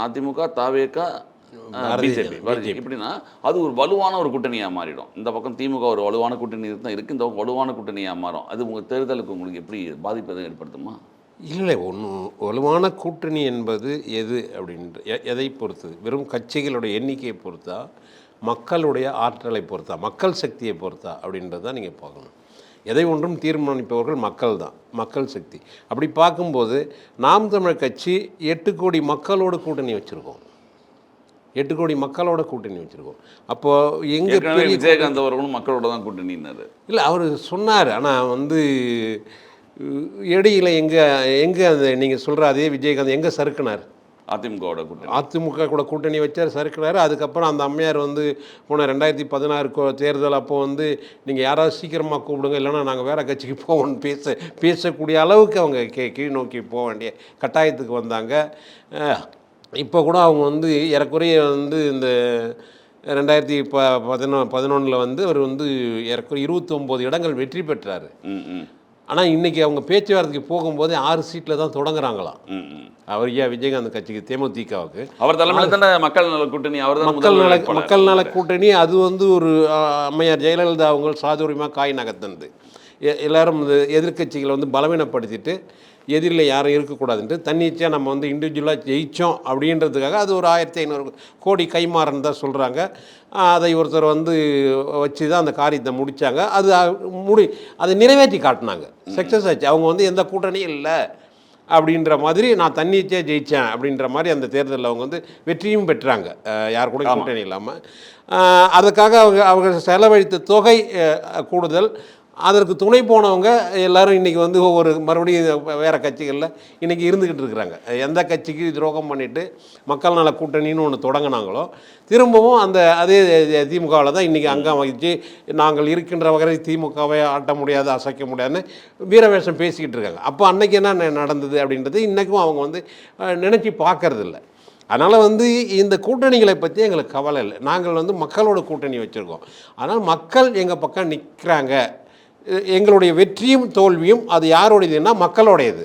அதிமுக, தாவேக, BJP இப்படின்னா அது ஒரு வலுவான ஒரு கூட்டணியா மாறிடும். இந்த பக்கம் திமுக ஒரு வலுவான கூட்டணி தான் இருக்கு. இந்த பக்கம் வலுவான கூட்டணியா மாறும். அது உங்க தேர்தலுக்கு உங்களுக்கு எப்படி பாதிப்பு எதுவும் ஏற்படுத்துமா? இல்லை, வலுவான கூட்டணி என்பது எது அப்படின்ற எதை பொறுத்தது? வெறும் கட்சிகளுடைய எண்ணிக்கையை பொறுத்தா, மக்களுடைய ஆற்றலை பொறுத்தா, மக்கள் சக்தியை பொறுத்தா அப்படின்றது தான் நீங்கள் பார்க்கணும். எதை ஒன்றும் தீர்மானிப்பவர்கள் மக்கள் தான், மக்கள் சக்தி. அப்படி பார்க்கும்போது நாம் தமிழர் கட்சி 8 கோடி மக்களோட கூட்டணி வச்சுருக்கோம். 8 கோடி மக்களோட கூட்டணி வச்சுருக்கோம். அப்போது எங்கே விஜயகாந்த் அவர்களும் மக்களோட தான் கூட்டணின்னாரு. இல்லை, அவர் சொன்னார். ஆனால் இடையில எங்கே அந்த நீங்கள் சொல்கிற அதே விஜயகாந்த் எங்கே சறுக்குனார்? அதிமுக கூட கூட்டணி வச்சார், சறுக்குனார். அதுக்கப்புறம் அந்த அம்மையார் போன 2016 தேர்தல் அப்போ நீங்கள் யாராவது சீக்கிரமாக கூப்பிடுங்க, இல்லைனா நாங்கள் வேறு கட்சிக்கு போவோம்னு பேசக்கூடிய அளவுக்கு அவங்க கீழ் நோக்கி போக வேண்டிய கட்டாயத்துக்கு வந்தாங்க. இப்போ கூட அவங்க ஏறக்குறைய இந்த 2011 அவர் ஏறக்குறைய 29 இடங்கள் வெற்றி பெற்றார். ஆனால் இன்றைக்கி அவங்க பேச்சுவார்த்தைக்கு போகும்போது 6 சீட்டில் தான் தொடங்குறாங்களாம். அவர் விஜயகாந்த் கட்சிக்கு, தேமுதிகவுக்கு அவர் தலைமையில் தானே மக்கள் நல கூட்டணி, அவர் மக்கள் நல கூட்டணி. அது ஒரு அம்மையார் ஜெயலலிதா அவங்க சாதுரியமாக காய் நகர்த்தது. எல்லாரும் எதிர்கட்சிகளை பலவீனப்படுத்திட்டு எதிரில் யாரும் இருக்கக்கூடாதுன்ட்டு தன்னிச்சையாக நம்ம இண்டிவிஜுவலாக ஜெயித்தோம் அப்படின்றதுக்காக அது ஒரு 1500 கோடி கைமாறன்னு தான் சொல்கிறாங்க. அதை ஒருத்தர் வச்சு தான் அந்த காரியத்தை முடித்தாங்க. அதை நிறைவேற்றி காட்டினாங்க, சக்ஸஸ் ஆச்சு. அவங்க எந்த கூட்டணியும் இல்லை அப்படின்ற மாதிரி, நான் தன்னிச்சையாக ஜெயித்தேன் அப்படின்ற மாதிரி அந்த தேர்தலில் அவங்க வெற்றியும் பெற்றாங்க, யார் கூட கூட்டணி இல்லாமல். அதுக்காக அவங்க செலவழித்த தொகை கூடுதல். அதற்கு துணை போனவங்க எல்லோரும் இன்றைக்கி ஒவ்வொரு மறுபடியும் வேறு கட்சிகளில் இன்றைக்கி இருந்துக்கிட்டு இருக்கிறாங்க. எந்த கட்சிக்கு துரோகம் பண்ணிவிட்டு மக்கள் நல கூட்டணின்னு ஒன்று தொடங்கினாங்களோ திரும்பவும் அதே திமுகவில் தான் இன்றைக்கி அங்கம் வகித்து நாங்கள் இருக்கின்ற வகை திமுகவை ஆட்ட முடியாது, அசைக்க முடியாதுன்னு வீரவேஷம் பேசிக்கிட்டு இருக்காங்க. அப்போ அன்றைக்கி என்ன நடந்தது அப்படின்றது இன்றைக்கும் அவங்க நினச்சி பார்க்கறதில்ல. அதனால் இந்த கூட்டணிகளை பற்றி எங்களுக்கு கவலை இல்லை. நாங்கள் மக்களோட கூட்டணி வச்சுருக்கோம். ஆனால் மக்கள் எங்கள் பக்கம் நிற்கிறாங்க. எங்களுடைய வெற்றியும் தோல்வியும் அது யாரோடையதுன்னா மக்களோடையது.